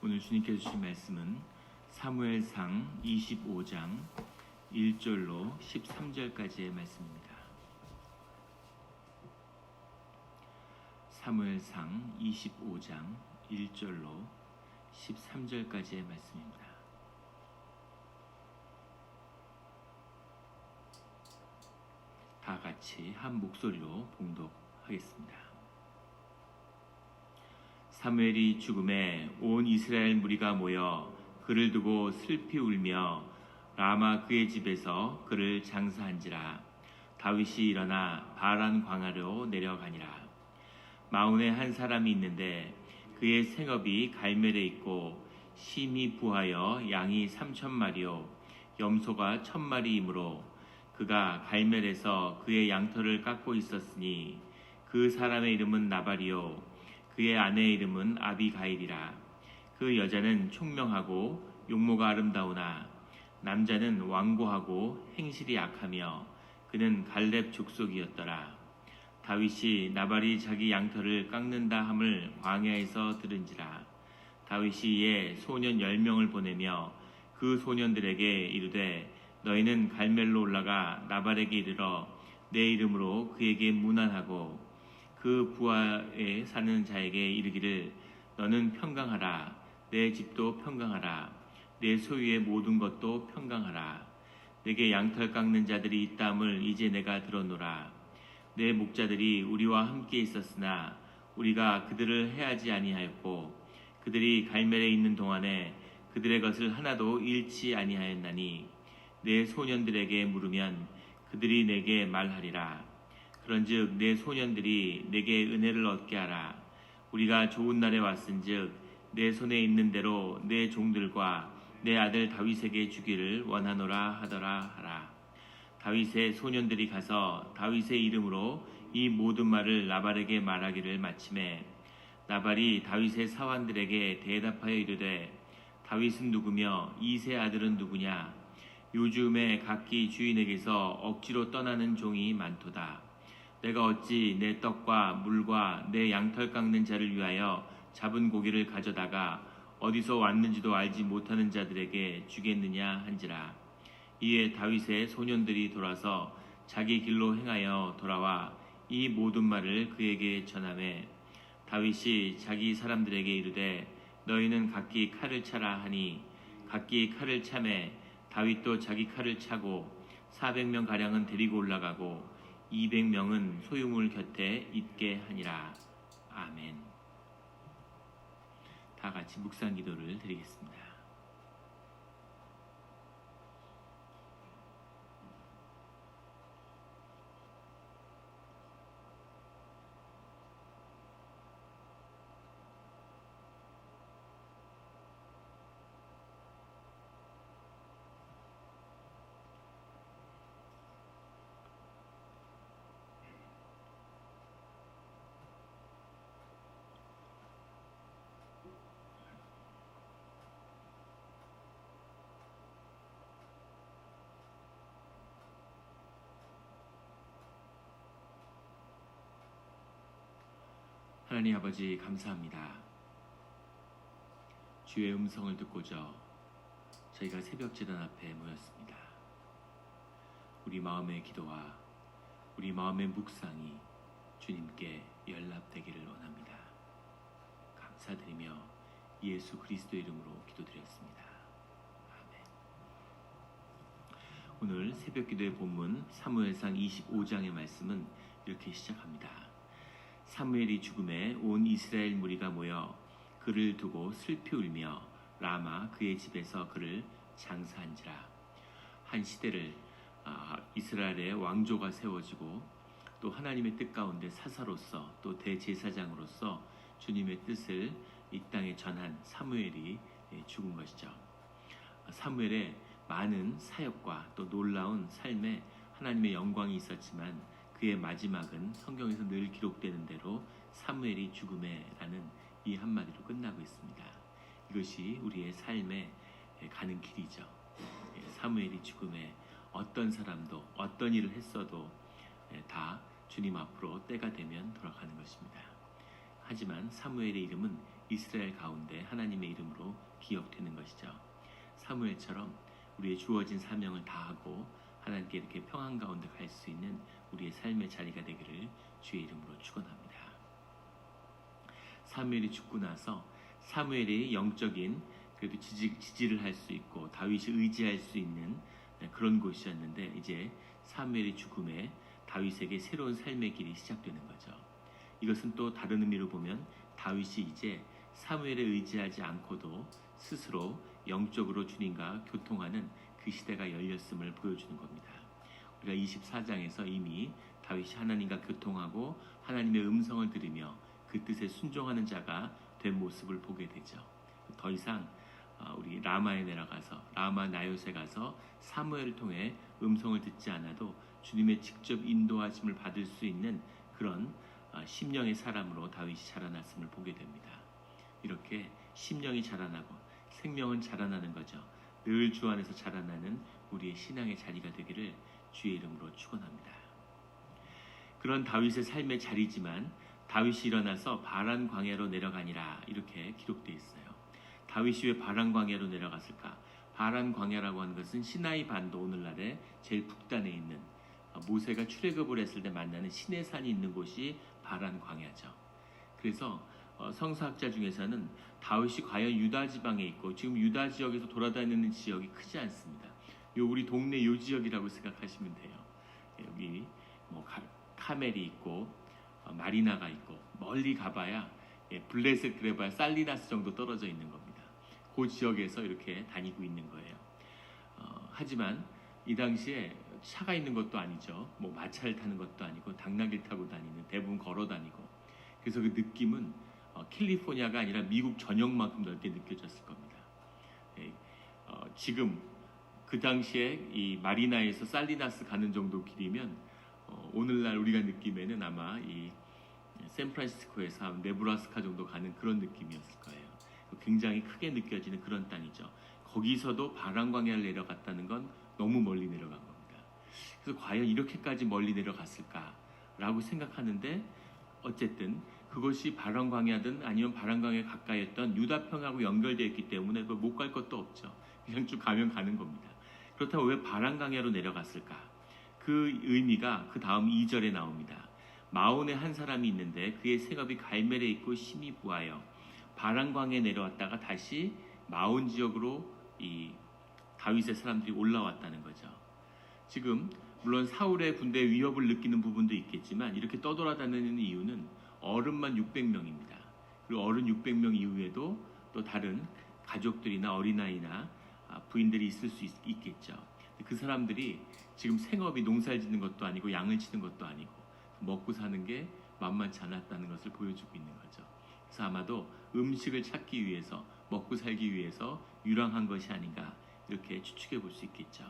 오늘 주님께서 주신 말씀은 사무엘상 25장 1절로 13절까지의 말씀입니다. 사무엘상 25장 1절로 13절까지의 말씀입니다. 다 같이 한 목소리로 봉독하겠습니다. 사무엘이 죽음에 온 이스라엘 무리가 모여 그를 두고 슬피 울며 라마 그의 집에서 그를 장사한지라. 다윗이 일어나 바란 광야로 내려가니라. 마온에 한 사람이 있는데 그의 생업이 갈멜에 있고 심이 부하여 양이 3,000마리요 염소가 1,000마리이므로 그가 갈멜에서 그의 양털을 깎고 있었으니 그 사람의 이름은 나발이요 그의 아내의 이름은 아비가일이라. 그 여자는 총명하고 용모가 아름다우나 남자는 완고하고 행실이 악하며 그는 갈렙 족속이었더라. 다윗이 나발이 자기 양털을 깎는다 함을 광야에서 들은지라. 다윗이 이에 소년 10명을 보내며 그 소년들에게 이르되 너희는 갈멜로 올라가 나발에게 이르러 내 이름으로 그에게 문안하고 그 부하에 사는 자에게 이르기를 너는 평강하라. 내 집도 평강하라. 내 소유의 모든 것도 평강하라. 내게 양털 깎는 자들이 있다함을 이제 내가 들었노라. 내 목자들이 우리와 함께 있었으나 우리가 그들을 해하지 아니하였고 그들이 갈멜에 있는 동안에 그들의 것을 하나도 잃지 아니하였나니 내 소년들에게 물으면 그들이 내게 말하리라. 그런즉 내 소년들이 내게 은혜를 얻게 하라. 우리가 좋은 날에 왔은즉 내 손에 있는 대로 내 종들과 내 아들 다윗에게 주기를 원하노라 하더라 하라. 다윗의 소년들이 가서 다윗의 이름으로 이 모든 말을 나발에게 말하기를 마침에 나발이 다윗의 사환들에게 대답하여 이르되 다윗은 누구며 이세 아들은 누구냐? 요즘에 각기 주인에게서 억지로 떠나는 종이 많도다. 내가 어찌 내 떡과 물과 내 양털 깎는 자를 위하여 잡은 고기를 가져다가 어디서 왔는지도 알지 못하는 자들에게 주겠느냐 한지라. 이에 다윗의 소년들이 돌아서 자기 길로 행하여 돌아와 이 모든 말을 그에게 전하매 다윗이 자기 사람들에게 이르되 너희는 각기 칼을 차라 하니 각기 칼을 차매 다윗도 자기 칼을 차고 400명 가량은 데리고 올라가고 200명은 소유물 곁에 있게 하니라. 아멘. 다 같이 묵상 기도를 드리겠습니다. 하나님 아버지 감사합니다. 주의 음성을 듣고자 저희가 새벽 제단 앞에 모였습니다. 우리 마음의 기도와 우리 마음의 묵상이 주님께 연락되기를 원합니다. 감사드리며 예수 그리스도 이름으로 기도드렸습니다. 아멘. 오늘 새벽 기도의 본문 사무엘상 25장의 말씀은 이렇게 시작합니다. 사무엘이 죽음에 온 이스라엘 무리가 모여 그를 두고 슬피 울며 라마 그의 집에서 그를 장사한지라. 한 시대를 이스라엘의 왕조가 세워지고 또 하나님의 뜻 가운데 사사로서 또 대제사장으로서 주님의 뜻을 이 땅에 전한 사무엘이 죽은 것이죠. 사무엘의 많은 사역과 또 놀라운 삶에 하나님의 영광이 있었지만 그의 마지막은 성경에서 늘 기록되는 대로 사무엘이 죽음에라는 이 한마디로 끝나고 있습니다. 이것이 우리의 삶에 가는 길이죠. 사무엘이 죽음에 어떤 사람도 어떤 일을 했어도 다 주님 앞으로 때가 되면 돌아가는 것입니다. 하지만 사무엘의 이름은 이스라엘 가운데 하나님의 이름으로 기억되는 것이죠. 사무엘처럼 우리의 주어진 사명을 다하고 하나님께 이렇게 평안 가운데 갈 수 있는 우리의 삶의 자리가 되기를 주의 이름으로 축원합니다. 사무엘이 죽고 나서 사무엘이 영적인 그래도 지지를 할 수 있고 다윗이 의지할 수 있는 그런 곳이었는데 이제 사무엘의 죽음에 다윗에게 새로운 삶의 길이 시작되는 거죠. 이것은 또 다른 의미로 보면 다윗이 이제 사무엘에 의지하지 않고도 스스로 영적으로 주님과 교통하는 그 시대가 열렸음을 보여주는 겁니다. 우리가 24장에서 이미 다윗이 하나님과 교통하고 하나님의 음성을 들으며 그 뜻에 순종하는 자가 된 모습을 보게 되죠. 더 이상 우리 라마에 내려가서 라마 나요세 가서 사무엘을 통해 음성을 듣지 않아도 주님의 직접 인도하심을 받을 수 있는 그런 심령의 사람으로 다윗이 자라났음을 보게 됩니다. 이렇게 심령이 자라나고 생명은 자라나는 거죠. 늘 주 안에서 자라나는 우리의 신앙의 자리가 되기를 주의 이름으로 축원합니다. 그런 다윗의 삶의 자리지만 다윗이 일어나서 바란 광야로 내려가니라 이렇게 기록되어 있어요. 다윗이 왜 바란 광야로 내려갔을까? 바란 광야라고 하는 것은 시나이 반도 오늘날의 제일 북단에 있는 모세가 출애굽을 했을 때 만나는 시내산이 있는 곳이 바란 광야죠. 그래서 성서학자 중에서는 다윗이 과연 유다 지방에 있고 지금 유다 지역에서 돌아다니는 지역이 크지 않습니다. 우리 동네 요 지역이라고 생각하시면 돼요. 여기 뭐 카멜이 있고 마리나가 있고 멀리 가봐야 블레셋 그래봐야 살리나스 정도 떨어져 있는 겁니다. 그 지역에서 이렇게 다니고 있는 거예요. 하지만 이 당시에 차가 있는 것도 아니죠. 뭐 마차를 타는 것도 아니고 당나귀를 타고 다니는 대부분 걸어 다니고 그래서 그 느낌은 캘리포니아가 아니라 미국 전역만큼 넓게 느껴졌을 겁니다. 지금 그 당시에 이 마리나에서 살리나스 가는 정도 길이면 오늘날 우리가 느낌에는 아마 이 샌프란시스코에서 네브라스카 정도 가는 그런 느낌이었을 거예요. 굉장히 크게 느껴지는 그런 땅이죠. 거기서도 바란 광야를 내려갔다는 건 너무 멀리 내려간 겁니다. 그래서 과연 이렇게까지 멀리 내려갔을까라고 생각하는데 어쨌든 그것이 바란 광야든 아니면 바란 광야에 가까이였던 유다평하고 연결되어 있기 때문에 그걸 못 갈 것도 없죠. 그냥 쭉 가면 가는 겁니다. 그렇다면 왜 바란 광야로 내려갔을까? 그 의미가 그 다음 2절에 나옵니다. 마온에 한 사람이 있는데 그의 생업이 갈멜에 있고 심히 부하여 바란 광야에 내려왔다가 다시 마온 지역으로 이 다윗의 사람들이 올라왔다는 거죠. 지금 물론 사울의 군대의 위협을 느끼는 부분도 있겠지만 이렇게 떠돌아다니는 이유는 어른만 600명입니다. 그리고 어른 600명 이후에도 또 다른 가족들이나 어린아이나 부인들이 있을 수 있겠죠. 그 사람들이 지금 생업이 농사를 짓는 것도 아니고 양을 치는 것도 아니고 먹고 사는 게 만만치 않았다는 것을 보여주고 있는 거죠. 그래서 아마도 음식을 찾기 위해서 먹고 살기 위해서 유랑한 것이 아닌가 이렇게 추측해 볼 수 있겠죠.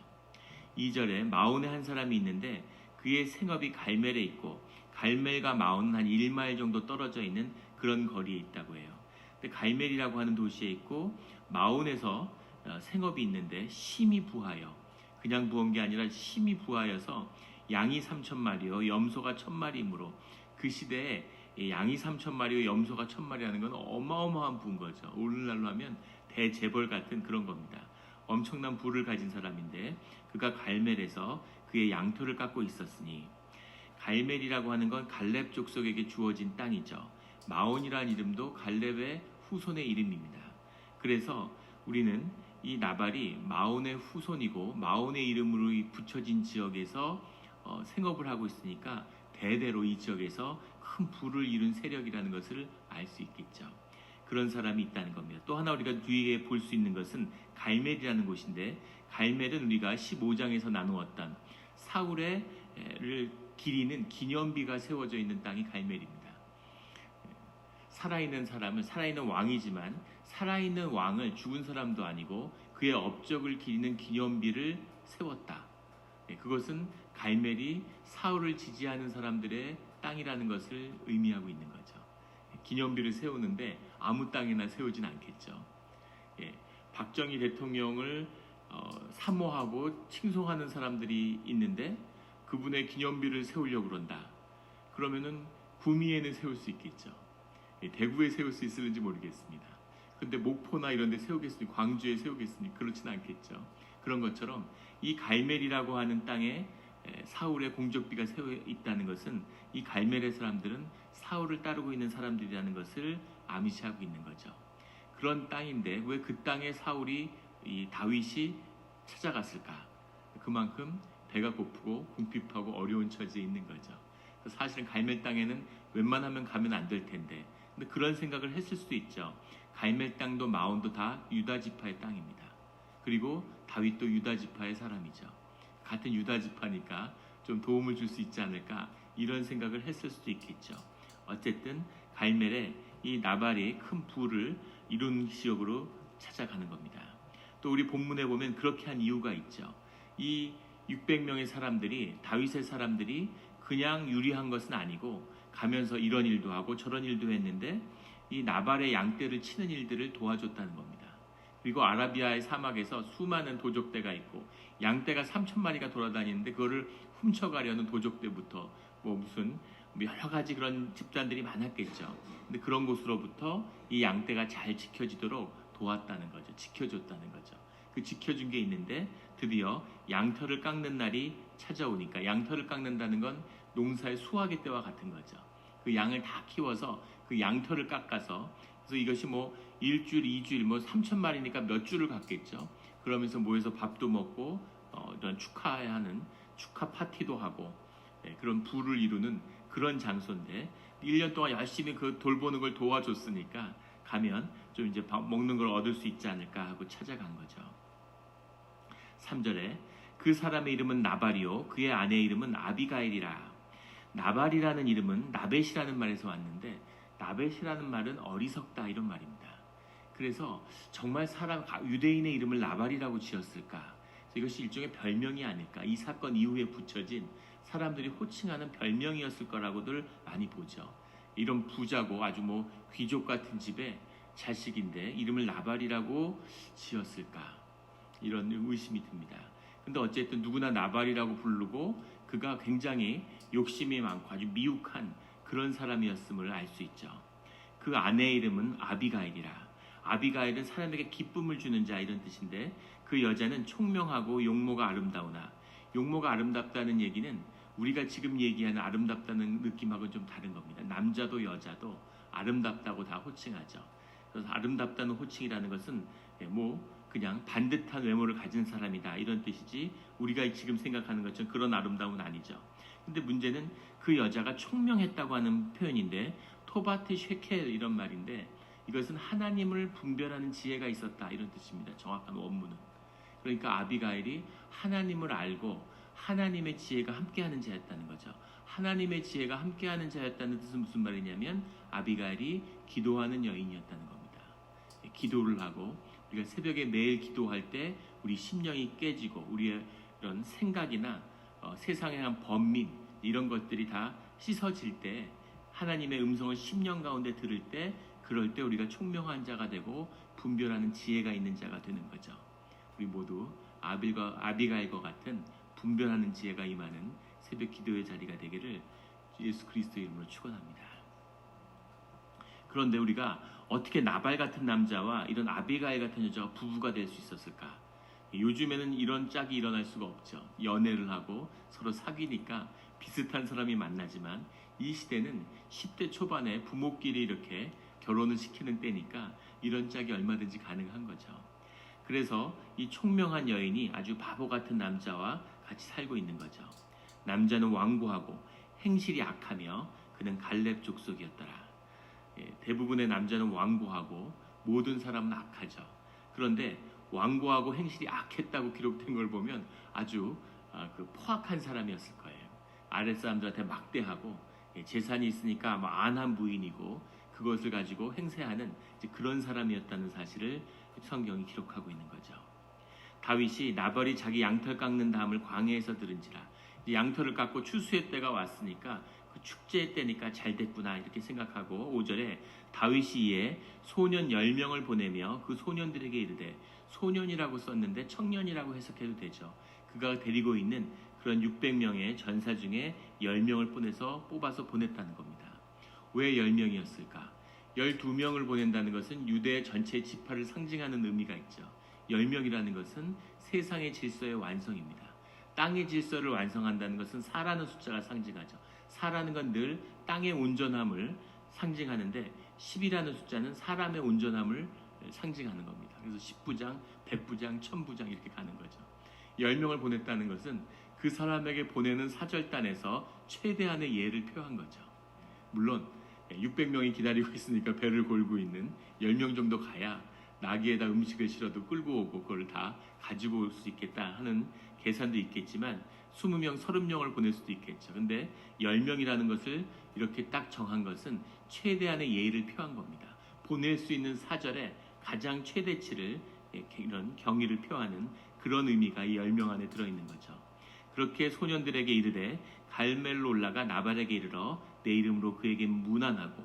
2절에 마온에 한 사람이 있는데 그의 생업이 갈멜에 있고 갈멜과 마온은 한 1마일 정도 떨어져 있는 그런 거리에 있다고 해요. 근데 갈멜이라고 하는 도시에 있고 마온에서 생업이 있는데 심히 부하여 그냥 부한 게 아니라 심히 부하여서 양이 3,000마리요 염소가 1,000마리이므로 그 시대에 양이 3,000마리요 염소가 1,000마리라는 건 어마어마한 부인 거죠. 오늘날로 하면 대재벌 같은 그런 겁니다. 엄청난 부를 가진 사람인데 그가 갈멜에서 그의 양토를 깎고 있었으니 갈멜이라고 하는 건 갈렙 족속에게 주어진 땅이죠. 마온이라는 이름도 갈렙의 후손의 이름입니다. 그래서 우리는 이 나발이 마온의 후손이고 마온의 이름으로 붙여진 지역에서 생업을 하고 있으니까 대대로 이 지역에서 큰 부를 이룬 세력이라는 것을 알 수 있겠죠. 그런 사람이 있다는 겁니다. 또 하나 우리가 뒤에 볼 수 있는 것은 갈멜이라는 곳인데 갈멜은 우리가 15장에서 나누었던 사울의 기리는 기념비가 세워져 있는 땅이 갈멜입니다. 살아있는 사람은 살아있는 왕이지만 살아있는 왕을 죽은 사람도 아니고 그의 업적을 기리는 기념비를 세웠다. 그것은 갈멜이 사울을 지지하는 사람들의 땅이라는 것을 의미하고 있는 거죠. 기념비를 세우는데 아무 땅이나 세우진 않겠죠. 박정희 대통령을 사모하고 칭송하는 사람들이 있는데 그분의 기념비를 세우려고 그런다. 그러면은 구미에는 세울 수 있겠죠. 대구에 세울 수 있을지 모르겠습니다. 근데 목포나 이런 데 세우겠으니, 광주에 세우겠으니 그렇지는 않겠죠. 그런 것처럼 이 갈멜이라고 하는 땅에 사울의 공적비가 세워 있다는 것은 이 갈멜의 사람들은 사울을 따르고 있는 사람들이라는 것을 암시하고 있는 거죠. 그런 땅인데 왜 그 땅에 사울이 이 다윗이 찾아갔을까? 그만큼 배가 고프고 궁핍하고 어려운 처지에 있는 거죠. 사실은 갈멜 땅에는 웬만하면 가면 안 될 텐데, 근데 그런 생각을 했을 수도 있죠. 갈멜 땅도 마온도 다 유다 지파의 땅입니다. 그리고 다윗도 유다 지파의 사람이죠. 같은 유다 지파니까 좀 도움을 줄 수 있지 않을까, 이런 생각을 했을 수도 있겠죠. 어쨌든 갈멜에 이 나발이 큰 부를 이룬 지역으로 찾아가는 겁니다. 또 우리 본문에 보면 그렇게 한 이유가 있죠. 이 600명의 사람들이, 다윗의 사람들이 그냥 유리한 것은 아니고 가면서 이런 일도 하고 저런 일도 했는데 이 나발의 양떼를 치는 일들을 도와줬다는 겁니다. 그리고 아라비아의 사막에서 수많은 도적대가 있고 양떼가 3,000마리가 돌아다니는데 그거를 훔쳐가려는 도적대부터 무슨 여러 가지 그런 집단들이 많았겠죠. 근데 그런 곳으로부터 이 양떼가 잘 지켜지도록 도왔다는 거죠. 지켜줬다는 거죠. 그 지켜준 게 있는데 드디어 양털을 깎는 날이 찾아오니까, 양털을 깎는다는 건 농사의 수확의 때와 같은 거죠. 그 양을 다 키워서 그 양털을 깎아서, 그래서 이것이 일주일, 2주일, 3,000마리니까 몇 주를 갔겠죠. 그러면서 모여서 밥도 먹고 이런 축하하는 축하 파티도 하고, 그런 부를 이루는 그런 장소인데 1년 동안 열심히 그 돌보는 걸 도와줬으니까 가면 좀 이제 밥 먹는 걸 얻을 수 있지 않을까 하고 찾아간 거죠. 3절에 그 사람의 이름은 나발이요 그의 아내의 이름은 아비가일이라. 나발이라는 이름은 나벳이라는 말에서 왔는데, 나벳이라는 말은 어리석다 이런 말입니다. 그래서 정말 유대인의 이름을 나발이라고 지었을까? 이것이 일종의 별명이 아닐까? 이 사건 이후에 붙여진 사람들이 호칭하는 별명이었을 거라고들 많이 보죠. 이런 부자고 아주 귀족 같은 집의 자식인데 이름을 나발이라고 지었을까? 이런 의심이 듭니다. 근데 어쨌든 누구나 나발이라고 부르고 그가 굉장히 욕심이 많고 아주 미혹한 그런 사람이었음을 알 수 있죠. 그 아내의 이름은 아비가일이라. 아비가일은 사람에게 기쁨을 주는 자 이런 뜻인데, 그 여자는 총명하고 용모가 아름다우나, 용모가 아름답다는 얘기는 우리가 지금 얘기하는 아름답다는 느낌하고는 좀 다른 겁니다. 남자도 여자도 아름답다고 다 호칭하죠. 그래서 아름답다는 호칭이라는 것은 그냥 반듯한 외모를 가진 사람이다 이런 뜻이지, 우리가 지금 생각하는 것처럼 그런 아름다움은 아니죠. 근데 문제는 그 여자가 총명했다고 하는 표현인데, 토바트 쉐켈 이런 말인데, 이것은 하나님을 분별하는 지혜가 있었다 이런 뜻입니다. 정확한 원문은. 그러니까 아비가일이 하나님을 알고 하나님의 지혜가 함께하는 자였다는 거죠. 하나님의 지혜가 함께하는 자였다는 뜻은 무슨 말이냐면, 아비가일이 기도하는 여인이었다는 겁니다. 기도를 하고, 우리가 새벽에 매일 기도할 때 우리 심령이 깨지고 우리의 이런 생각이나 세상에 대한 번민 이런 것들이 다 씻어질 때, 하나님의 음성을 심령 가운데 들을 때, 그럴 때 우리가 총명한 자가 되고 분별하는 지혜가 있는 자가 되는 거죠. 우리 모두 아비가일과 같은 분별하는 지혜가 임하는 새벽 기도의 자리가 되기를 예수 그리스도의 이름으로 축원합니다. 그런데 우리가 어떻게 나발 같은 남자와 이런 아비가일 같은 여자가 부부가 될 수 있었을까? 요즘에는 이런 짝이 일어날 수가 없죠. 연애를 하고 서로 사귀니까 비슷한 사람이 만나지만, 이 시대는 10대 초반에 부모끼리 이렇게 결혼을 시키는 때니까 이런 짝이 얼마든지 가능한 거죠. 그래서 이 총명한 여인이 아주 바보 같은 남자와 같이 살고 있는 거죠. 남자는 완고하고 행실이 악하며 그는 갈렙 족속이었더라. 대부분의 남자는 완고하고 모든 사람은 악하죠. 그런데 완고하고 행실이 악했다고 기록된 걸 보면 아주 포악한 사람이었을 거예요. 아랫사람들한테 막대하고 재산이 있으니까 안한 부인이고 그것을 가지고 행세하는 그런 사람이었다는 사실을 성경이 기록하고 있는 거죠. 다윗이 나발이 자기 양털 깎는 다음을 광야에서 들은지라. 양털을 깎고 추수의 때가 왔으니까 그 축제의 때니까 잘 됐구나 이렇게 생각하고, 5절에 다윗이 이에 소년 10명을 보내며 그 소년들에게 이르되, 소년이라고 썼는데 청년이라고 해석해도 되죠. 그가 데리고 있는 그런 600명의 전사 중에 10명을 뽑아서 보냈다는 겁니다. 왜 10명이었을까? 12명을 보낸다는 것은 유대 전체 지파를 상징하는 의미가 있죠. 10명이라는 것은 세상의 질서의 완성입니다. 땅의 질서를 완성한다는 것은 4라는 숫자가 상징하죠. 4라는 건 늘 땅의 온전함을 상징하는데 10이라는 숫자는 사람의 온전함을 상징하는 겁니다. 그래서 10부장, 100부장, 1000부장 이렇게 가는 거죠. 10명을 보냈다는 것은 그 사람에게 보내는 사절단에서 최대한의 예를 표한 거죠. 물론 600명이 기다리고 있으니까 배를 골고 있는 10명 정도 가야 나귀에다 음식을 실어도 끌고 오고 그걸 다 가지고 올 수 있겠다 하는 계산도 있겠지만 20명, 30명을 보낼 수도 있겠죠. 근데 10명이라는 것을 이렇게 딱 정한 것은 최대한의 예의를 표한 겁니다. 보낼 수 있는 사절에 가장 최대치를 이런 경의를 표하는 그런 의미가 이 10명 안에 들어있는 거죠. 그렇게 소년들에게 이르되 갈멜로 올라가 나발에게 이르러 내 이름으로 그에게 문안하고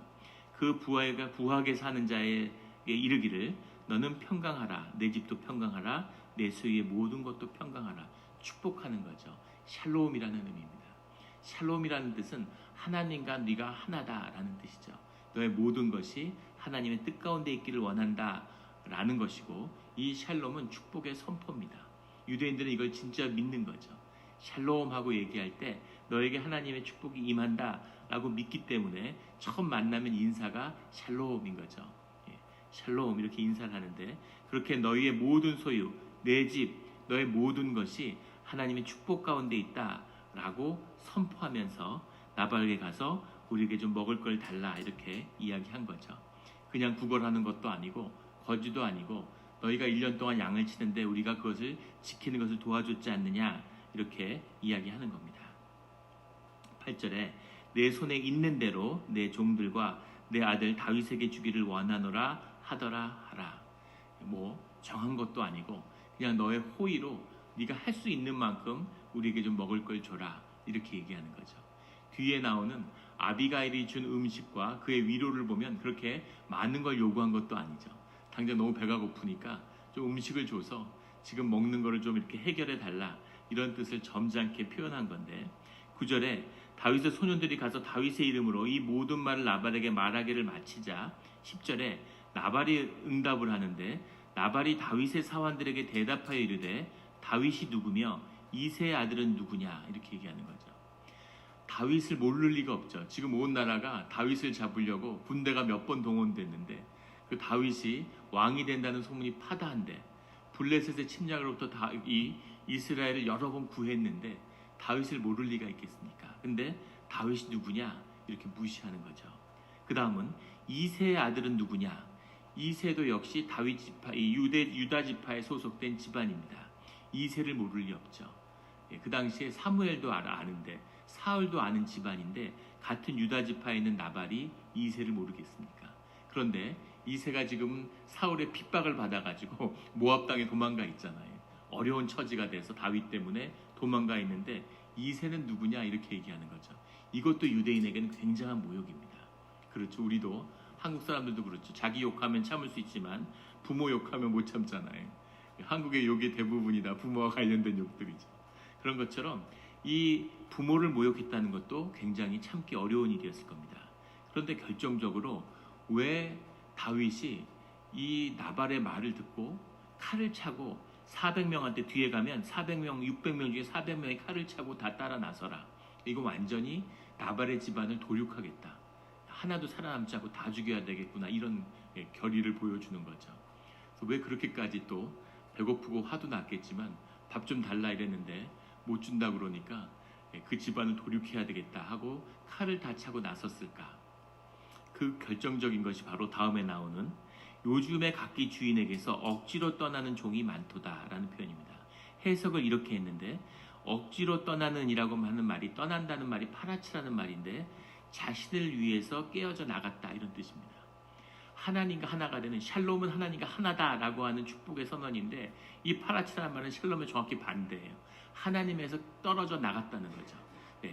그 부하게 사는 자에게 이르기를 너는 평강하라, 내 집도 평강하라, 내 소유의 모든 것도 평강하라. 축복하는 거죠. 샬롬이라는 의미입니다. 샬롬이라는 뜻은 하나님과 네가 하나다라는 뜻이죠. 너의 모든 것이 하나님의 뜻 가운데 있기를 원한다라는 것이고, 이 샬롬은 축복의 선포입니다. 유대인들은 이걸 진짜 믿는 거죠. 샬롬하고 얘기할 때 너에게 하나님의 축복이 임한다라고 믿기 때문에 처음 만나면 인사가 샬롬인 거죠. 샬롬 이렇게 인사를 하는데, 그렇게 너희의 모든 소유, 내 집, 너의 모든 것이 하나님의 축복 가운데 있다라고 선포하면서 나발에게 가서 우리에게 좀 먹을 걸 달라 이렇게 이야기한 거죠. 그냥 구걸하는 것도 아니고 거지도 아니고 너희가 1년 동안 양을 치는데 우리가 그것을 지키는 것을 도와줬지 않느냐 이렇게 이야기하는 겁니다. 8절에 내 손에 있는 대로 내 종들과 내 아들 다윗에게 주기를 원하노라 하더라 하라. 뭐 정한 것도 아니고 그냥 너의 호의로 네가 할 수 있는 만큼 우리에게 좀 먹을 걸 줘라 이렇게 얘기하는 거죠. 뒤에 나오는 아비가일이 준 음식과 그의 위로를 보면 그렇게 많은 걸 요구한 것도 아니죠. 당장 너무 배가 고프니까 좀 음식을 줘서 지금 먹는 거를 좀 이렇게 해결해 달라 이런 뜻을 점잖게 표현한 건데, 9절에 다윗의 소년들이 가서 다윗의 이름으로 이 모든 말을 나발에게 말하기를 마치자 10절에 나발이 응답을 하는데, 나발이 다윗의 사환들에게 대답하여 이르되 다윗이 누구며 이새의 아들은 누구냐 이렇게 얘기하는 거죠. 다윗을 모를 리가 없죠. 지금 온 나라가 다윗을 잡으려고 군대가 몇 번 동원됐는데 그 다윗이 왕이 된다는 소문이 파다한데 블레셋의 침략으로부터 이 이스라엘을 여러 번 구했는데 다윗을 모를 리가 있겠습니까? 근데 다윗이 누구냐 이렇게 무시하는 거죠. 그 다음은 이새의 아들은 누구냐? 이새도 역시 다윗 지파, 유다 지파에 소속된 집안입니다. 이새를 모를 리 없죠. 그 당시에 사무엘도 아는데 사울도 아는 집안인데 같은 유다 지파에 있는 나발이 이새를 모르겠습니까? 그런데 이새가 지금 사울의 핍박을 받아가지고 모압 땅에 도망가 있잖아요. 어려운 처지가 돼서 다윗 때문에 도망가 있는데 이새는 누구냐 이렇게 얘기하는 거죠. 이것도 유대인에게는 굉장한 모욕입니다. 그렇죠. 우리도 한국 사람들도 그렇죠. 자기 욕하면 참을 수 있지만 부모 욕하면 못 참잖아요. 한국의 욕이 대부분이 다 부모와 관련된 욕들이죠. 그런 것처럼 이 부모를 모욕했다는 것도 굉장히 참기 어려운 일이었을 겁니다. 그런데 결정적으로 왜 다윗이 이 나발의 말을 듣고 칼을 차고 400명한테 뒤에 가면 400명, 600명 중에 400명이 칼을 차고 다 따라 나서라. 이거 완전히 나발의 집안을 도륙하겠다. 하나도 살아남지 않고 다 죽여야 되겠구나. 이런 결의를 보여주는 거죠. 그래서 왜 그렇게까지 또 배고프고 화도 났겠지만 밥 좀 달라 이랬는데 못 준다 그러니까 그 집안을 도륙해야 되겠다 하고 칼을 다 차고 나섰을까? 그 결정적인 것이 바로 다음에 나오는 요즘의 각기 주인에게서 억지로 떠나는 종이 많도다라는 표현입니다. 해석을 이렇게 했는데 억지로 떠나는이라고 하는 말이 떠난다는 말이 파라치라는 말인데 자신을 위해서 깨어져 나갔다 이런 뜻입니다. 하나님과 하나가 되는 샬롬은 하나님과 하나다라고 하는 축복의 선언인데 이 파라치라는 말은 샬롬의 정확히 반대예요. 하나님에서 떨어져 나갔다는 거죠.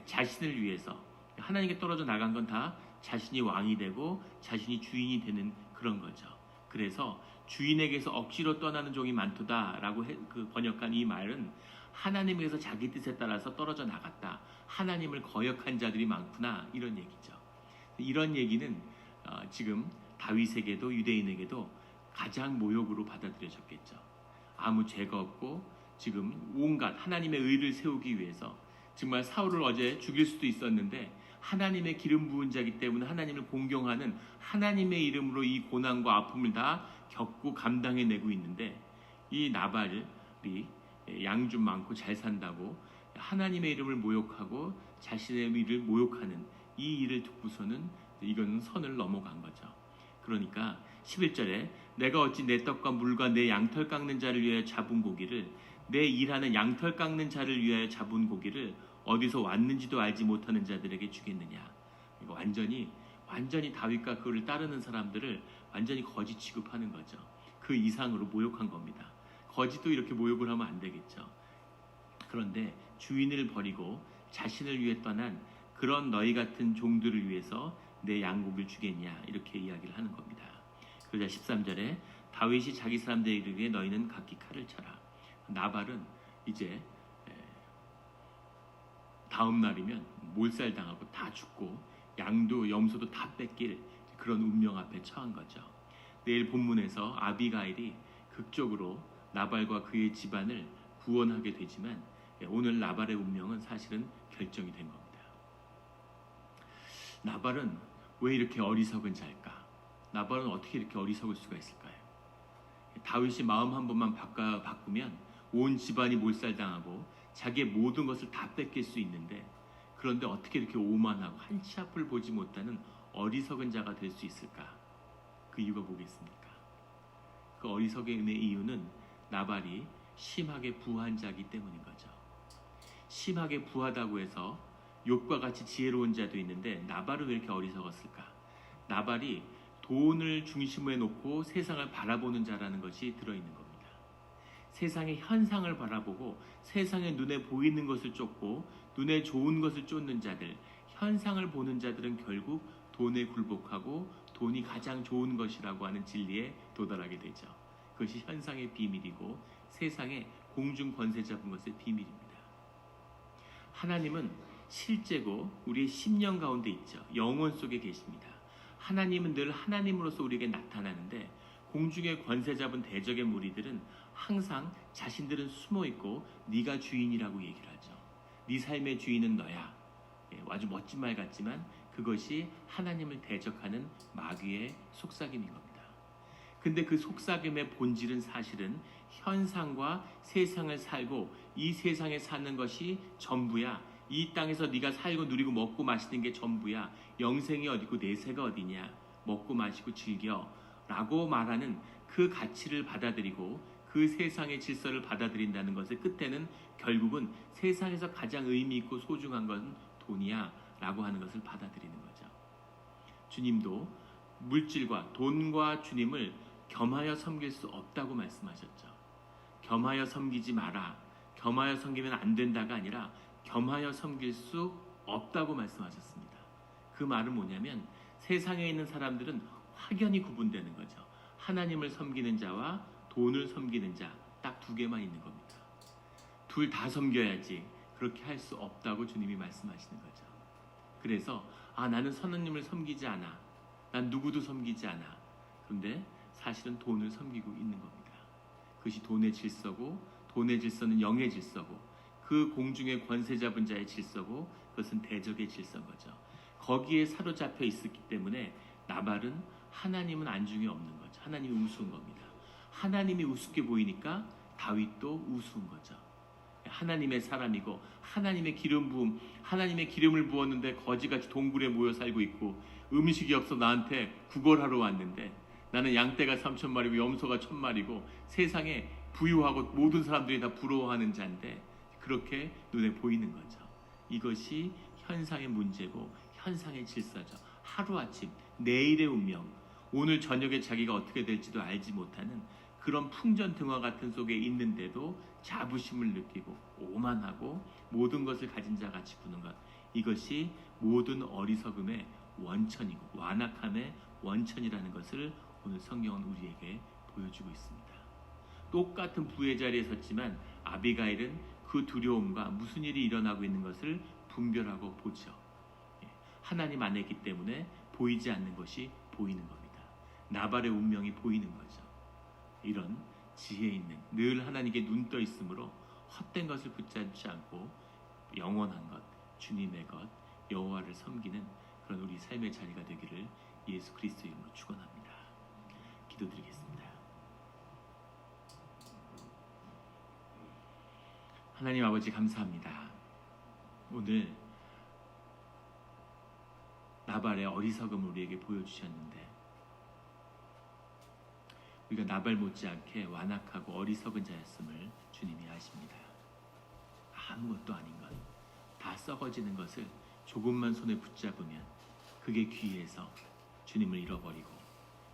자신을 위해서 하나님께 떨어져 나간 건 다 자신이 왕이 되고 자신이 주인이 되는 그런 거죠. 그래서 주인에게서 억지로 떠나는 종이 많도다라고 번역한 이 말은 하나님에게서 자기 뜻에 따라서 떨어져 나갔다. 하나님을 거역한 자들이 많구나 이런 얘기죠. 이런 얘기는 지금 다윗에게도 유대인에게도 가장 모욕으로 받아들여졌겠죠. 아무 죄가 없고 지금 온갖 하나님의 의를 세우기 위해서 정말 사울을 어제 죽일 수도 있었는데 하나님의 기름 부은 자이기 때문에 하나님을 공경하는 하나님의 이름으로 이 고난과 아픔을 다 겪고 감당해내고 있는데 이 나발이 양 좀 많고 잘 산다고 하나님의 이름을 모욕하고 자신의 일을 모욕하는 이 일을 듣고서는 이건 선을 넘어간 거죠. 그러니까 11절에 내가 어찌 내 떡과 물과 내 양털 깎는 자를 위하여 잡은 고기를 내 일하는 양털 깎는 자를 위하여 잡은 고기를 어디서 왔는지도 알지 못하는 자들에게 주겠느냐. 이거 완전히 다윗과 그를 따르는 사람들을 완전히 거지 취급하는 거죠. 그 이상으로 모욕한 겁니다. 거지도 이렇게 모욕을 하면 안 되겠죠. 그런데 주인을 버리고 자신을 위해 떠난 그런 너희 같은 종들을 위해서 내 양고기를 주겠냐 이렇게 이야기를 하는 겁니다. 그러자 13절에 다윗이 자기 사람들에게 이르기에 너희는 각기 칼을 쳐라. 나발은 이제 다음 날이면 몰살당하고 다 죽고 양도 염소도 다 뺏길 그런 운명 앞에 처한 거죠. 내일 본문에서 아비가일이 극적으로 나발과 그의 집안을 구원하게 되지만 오늘 나발의 운명은 사실은 결정이 된 겁니다. 나발은 왜 이렇게 어리석은 자일까? 나발은 어떻게 이렇게 어리석을 수가 있을까요? 다윗이 마음 한 번만 바꾸면 온 집안이 몰살당하고 자기의 모든 것을 다 뺏길 수 있는데 그런데 어떻게 이렇게 오만하고 한치 앞을 보지 못하는 어리석은 자가 될 수 있을까? 그 이유가 뭐겠습니까? 그 어리석음의 이유는 나발이 심하게 부한 자이기 때문인 거죠. 심하게 부하다고 해서 욥과 같이 지혜로운 자도 있는데 나발은 왜 이렇게 어리석었을까? 나발이 돈을 중심에 놓고 세상을 바라보는 자라는 것이 들어있는 겁니다. 세상의 현상을 바라보고 세상의 눈에 보이는 것을 쫓고 눈에 좋은 것을 쫓는 자들, 현상을 보는 자들은 결국 돈에 굴복하고 돈이 가장 좋은 것이라고 하는 진리에 도달하게 되죠. 그것이 현상의 비밀이고 세상의 공중 권세 잡은 것의 비밀입니다. 하나님은 실제고 우리의 심령 가운데 있죠. 영혼 속에 계십니다. 하나님은 늘 하나님으로서 우리에게 나타나는데 공중의 권세 잡은 대적의 무리들은 항상 자신들은 숨어있고 네가 주인이라고 얘기를 하죠. 네 삶의 주인은 너야. 아주 멋진 말 같지만 그것이 하나님을 대적하는 마귀의 속삭임인 겁니다. 근데 그 속삭임의 본질은 사실은 현상과 세상을 살고 이 세상에 사는 것이 전부야. 이 땅에서 네가 살고 누리고 먹고 마시는 게 전부야. 영생이 어디고 내세가 어디냐. 먹고 마시고 즐겨 라고 말하는 그 가치를 받아들이고 그 세상의 질서를 받아들인다는 것의 끝에는 결국은 세상에서 가장 의미 있고 소중한 건 돈이야 라고 하는 것을 받아들이는 거죠. 주님도 물질과 돈과 주님을 겸하여 섬길 수 없다고 말씀하셨죠. 겸하여 섬기지 마라. 겸하여 섬기면 안 된다가 아니라 겸하여 섬길 수 없다고 말씀하셨습니다. 그 말은 뭐냐면 세상에 있는 사람들은 확연히 구분되는 거죠. 하나님을 섬기는 자와 돈을 섬기는 자 딱 두 개만 있는 겁니다. 둘 다 섬겨야지 그렇게 할 수 없다고 주님이 말씀하시는 거죠. 그래서 나는 선생님을 섬기지 않아. 난 누구도 섬기지 않아. 그런데 사실은 돈을 섬기고 있는 겁니다. 그것이 돈의 질서고 돈의 질서는 영의 질서고 그 공중의 권세 잡은 자의 질서고 그것은 대적의 질서인 거죠. 거기에 사로잡혀 있었기 때문에 나발은 하나님은 안중에 없는 거죠. 하나님이 우스운 겁니다. 하나님이 우습게 보이니까 다윗도 우스운 거죠. 하나님의 사람이고 하나님의 기름 부음, 하나님의 기름을 부었는데 거지같이 동굴에 모여 살고 있고 음식이 없어 나한테 구걸하러 왔는데 나는 양떼가 3,000마리고 염소가 1,000마리고 세상에 부유하고 모든 사람들이 다 부러워하는 자인데 그렇게 눈에 보이는 거죠. 이것이 현상의 문제고 현상의 질서죠. 하루아침 내일의 운명, 오늘 저녁에 자기가 어떻게 될지도 알지 못하는 그런 풍전등화 같은 속에 있는데도 자부심을 느끼고 오만하고 모든 것을 가진 자같이 구는 것, 이것이 모든 어리석음의 원천이고 완악함의 원천이라는 것을 오늘 성경은 우리에게 보여주고 있습니다. 똑같은 부의 자리에 섰지만 아비가일은 그 두려움과 무슨 일이 일어나고 있는 것을 분별하고 보죠. 하나님 안에 있기 때문에 보이지 않는 것이 보이는 겁니다. 나발의 운명이 보이는 거죠. 이런 지혜 있는, 늘 하나님께 눈 떠 있으므로 헛된 것을 붙잡지 않고 영원한 것, 주님의 것, 여호와를 섬기는 그런 우리 삶의 자리가 되기를 예수 그리스도 이름으로 축원합니다. 기도드리겠습니다. 하나님 아버지 감사합니다. 오늘 나발의 어리석음을 우리에게 보여주셨는데 우리가 나발 못지않게 완악하고 어리석은 자였음을 주님이 아십니다. 아무것도 아닌 것, 다 썩어지는 것을 조금만 손에 붙잡으면 그게 귀해서 주님을 잃어버리고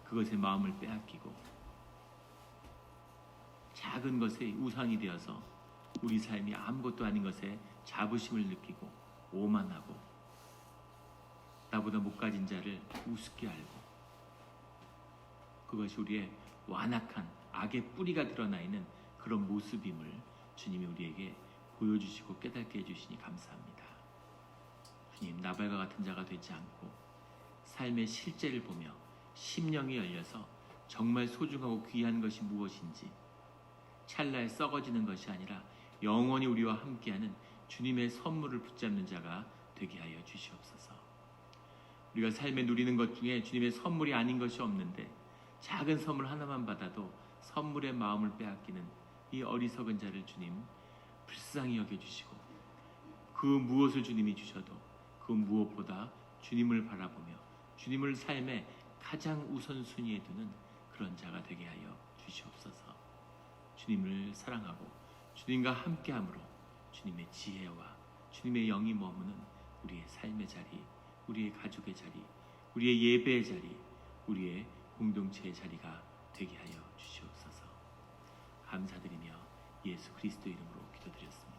그것에 마음을 빼앗기고 작은 것에 우상이 되어서 우리 삶이 아무것도 아닌 것에 자부심을 느끼고 오만하고 나보다 못 가진 자를 우습게 알고 그것이 우리의 완악한 악의 뿌리가 드러나 있는 그런 모습임을 주님이 우리에게 보여주시고 깨닫게 해주시니 감사합니다. 주님, 나발과 같은 자가 되지 않고 삶의 실제를 보며 심령이 열려서 정말 소중하고 귀한 것이 무엇인지 찰나에 썩어지는 것이 아니라 영원히 우리와 함께하는 주님의 선물을 붙잡는 자가 되게 하여 주시옵소서. 우리가 삶에 누리는 것 중에 주님의 선물이 아닌 것이 없는데 작은 선물 하나만 받아도 선물의 마음을 빼앗기는 이 어리석은 자를 주님 불쌍히 여겨주시고 그 무엇을 주님이 주셔도 그 무엇보다 주님을 바라보며 주님을 삶의 가장 우선순위에 두는 그런 자가 되게 하여 주시옵소서. 주님을 사랑하고 주님과 함께함으로 주님의 지혜와 주님의 영이 머무는 우리의 삶의 자리, 우리의 가족의 자리, 우리의 예배의 자리, 우리의 공동체의 자리가 되게 하여 주시옵소서. 감사드리며 예수 그리스도 이름으로 기도드렸습니다.